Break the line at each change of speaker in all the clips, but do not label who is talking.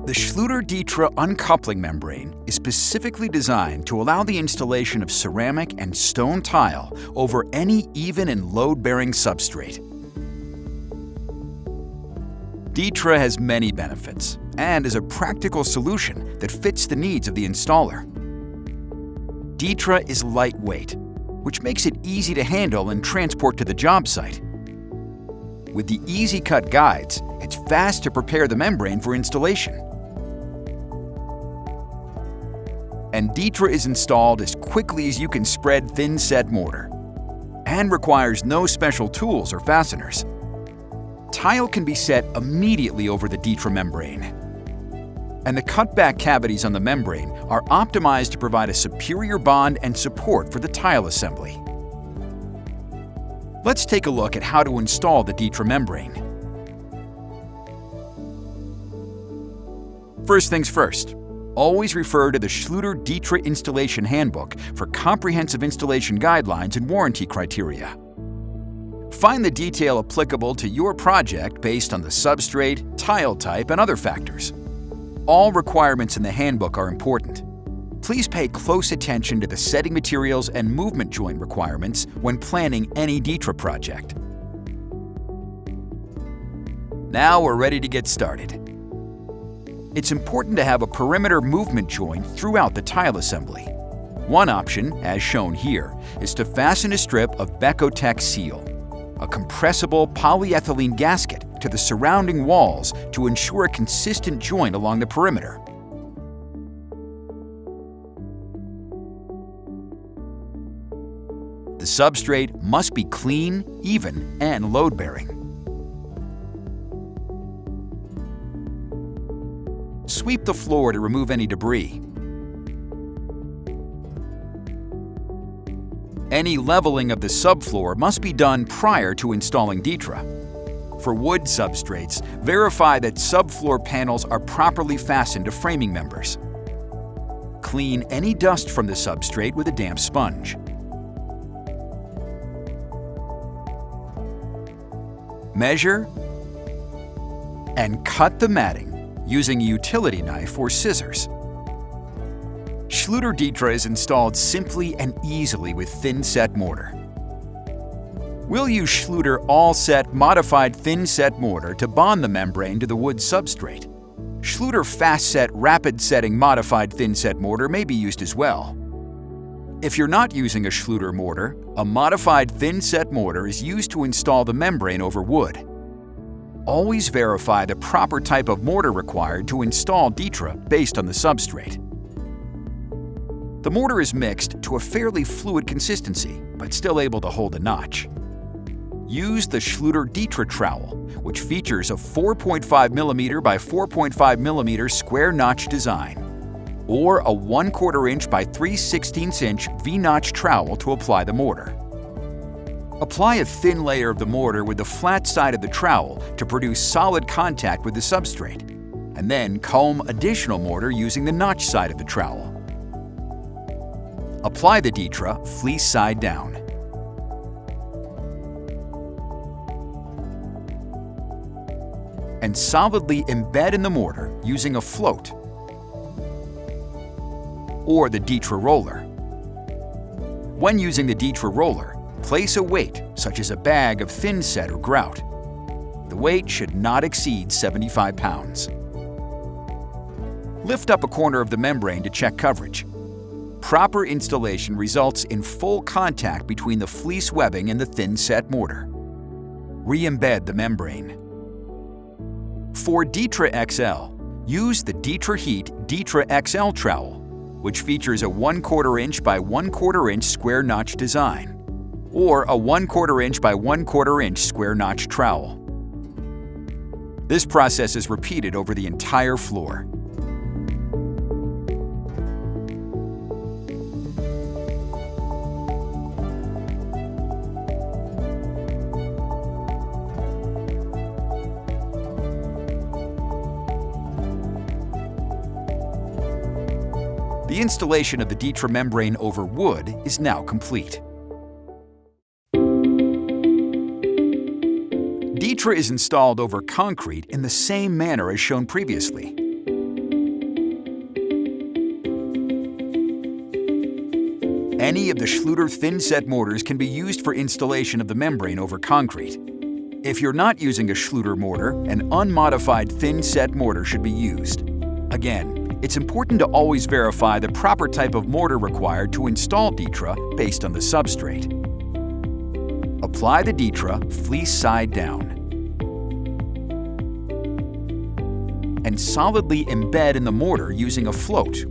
The Schluter Ditra uncoupling membrane is specifically designed to allow the installation of ceramic and stone tile over any even and load-bearing substrate. Ditra has many benefits and is a practical solution that fits the needs of the installer. Ditra is lightweight, which makes it easy to handle and transport to the job site. With the easy-cut guides, it's fast to prepare the membrane for installation. And Ditra is installed as quickly as you can spread thin-set mortar, and requires no special tools or fasteners. Tile can be set immediately over the Ditra membrane, and the cutback cavities on the membrane are optimized to provide a superior bond and support for the tile assembly. Let's take a look at how to install the Ditra membrane. First things first, always refer to the Schluter Ditra Installation Handbook for comprehensive installation guidelines and warranty criteria. Find the detail applicable to your project based on the substrate, tile type, and other factors. All requirements in the handbook are important. Please pay close attention to the setting materials and movement joint requirements when planning any Ditra project. Now we're ready to get started. It's important to have a perimeter movement joint throughout the tile assembly. One option, as shown here, is to fasten a strip of Becotec Seal, a compressible polyethylene gasket, to the surrounding walls to ensure a consistent joint along the perimeter. The substrate must be clean, even, and load-bearing. Sweep the floor to remove any debris. Any leveling of the subfloor must be done prior to installing Ditra. For wood substrates, verify that subfloor panels are properly fastened to framing members. Clean any dust from the substrate with a damp sponge. Measure and cut the matting using a utility knife or scissors. Schluter Ditra is installed simply and easily with thin-set mortar. We'll use Schluter all-set modified thin-set mortar to bond the membrane to the wood substrate. Schluter fast-set rapid-setting modified thin-set mortar may be used as well. If you're not using a Schluter mortar, a modified thin-set mortar is used to install the membrane over wood. Always verify the proper type of mortar required to install Ditra based on the substrate. The mortar is mixed to a fairly fluid consistency, but still able to hold a notch. Use the Schluter Ditra trowel, which features a 4.5mm by 4.5mm square notch design, or a 1/4 inch by 3/16 inch V-notch trowel to apply the mortar. Apply a thin layer of the mortar with the flat side of the trowel to produce solid contact with the substrate, and then comb additional mortar using the notch side of the trowel. Apply the Ditra fleece side down. And solidly embed in the mortar using a float or the Ditra roller. When using the Ditra roller, place a weight, such as a bag of thin-set or grout. The weight should not exceed 75 pounds. Lift up a corner of the membrane to check coverage. Proper installation results in full contact between the fleece webbing and the thin-set mortar. Re-embed the membrane. For Ditra XL, use the Ditra Heat Ditra XL trowel, which features a 1/4 inch by 1/4 inch square notch design, or a 1/4 inch by 1/4 inch square notch trowel. This process is repeated over the entire floor. The installation of the Ditra membrane over wood is now complete. Ditra is installed over concrete in the same manner as shown previously. Any of the Schluter thin-set mortars can be used for installation of the membrane over concrete. If you're not using a Schluter mortar, an unmodified thin-set mortar should be used. Again, it's important to always verify the proper type of mortar required to install Ditra based on the substrate. Apply the Ditra fleece side down and solidly embed in the mortar using a float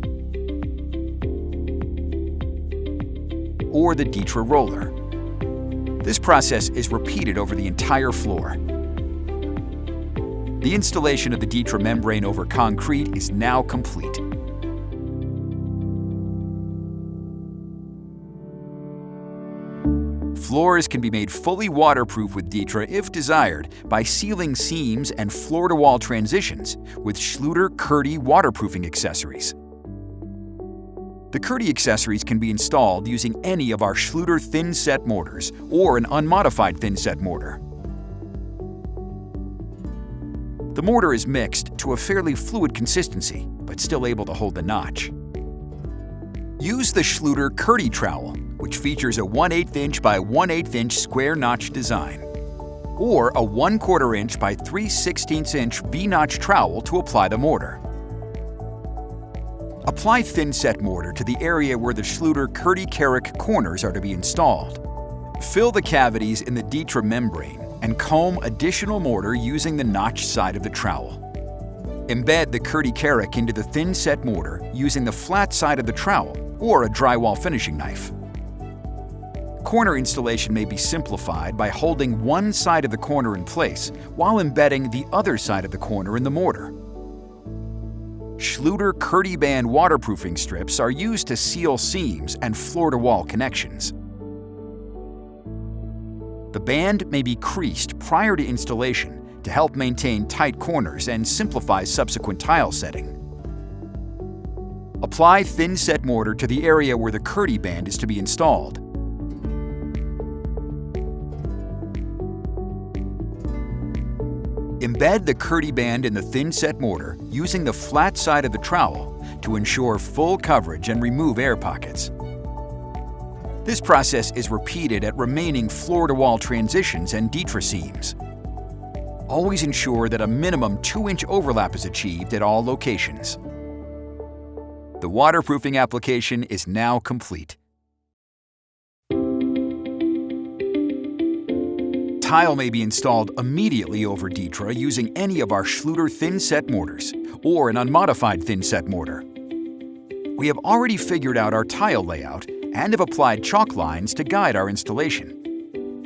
or the Ditra roller. This process is repeated over the entire floor. The installation of the Ditra membrane over concrete is now complete. Floors can be made fully waterproof with Ditra if desired by sealing seams and floor-to-wall transitions with Schluter Curdy waterproofing accessories. The Curdy accessories can be installed using any of our Schluter thin-set mortars or an unmodified thin-set mortar. The mortar is mixed to a fairly fluid consistency, but still able to hold the notch. Use the Schluter Curdy trowel, which features a 1/8 inch by 1/8 inch square notch design, or a 1/4 inch by 3/16 inch V-notch trowel to apply the mortar. Apply thin-set mortar to the area where the Schluter Curdy Carrick corners are to be installed. Fill the cavities in the Ditra membrane and comb additional mortar using the notched side of the trowel. Embed the Curdy Carrick into the thin-set mortar using the flat side of the trowel or a drywall finishing knife. Corner installation may be simplified by holding one side of the corner in place while embedding the other side of the corner in the mortar. Schluter Curdy Band waterproofing strips are used to seal seams and floor-to-wall connections. The band may be creased prior to installation to help maintain tight corners and simplify subsequent tile setting. Apply thin-set mortar to the area where the Curdy band is to be installed. Embed the Curdy band in the thin-set mortar using the flat side of the trowel to ensure full coverage and remove air pockets. This process is repeated at remaining floor-to-wall transitions and Ditra seams. Always ensure that a minimum 2-inch overlap is achieved at all locations. The waterproofing application is now complete. Tile may be installed immediately over Ditra using any of our Schluter thin-set mortars or an unmodified thin-set mortar. We have already figured out our tile layout and have applied chalk lines to guide our installation.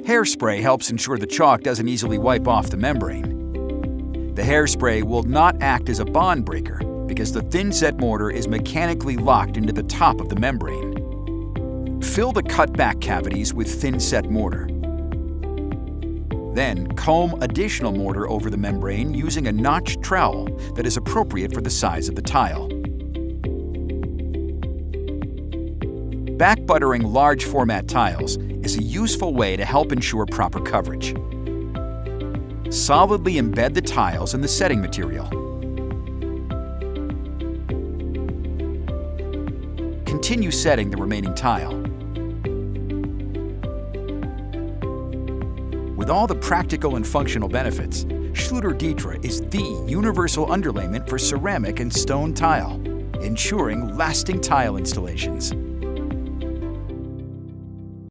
Hairspray helps ensure the chalk doesn't easily wipe off the membrane. The hairspray will not act as a bond breaker because the thin-set mortar is mechanically locked into the top of the membrane. Fill the cut-back cavities with thin-set mortar. Then, comb additional mortar over the membrane using a notched trowel that is appropriate for the size of the tile. Back-buttering large format tiles is a useful way to help ensure proper coverage. Solidly embed the tiles in the setting material. Continue setting the remaining tile. With all the practical and functional benefits, Schluter Ditra is the universal underlayment for ceramic and stone tile, ensuring lasting tile installations.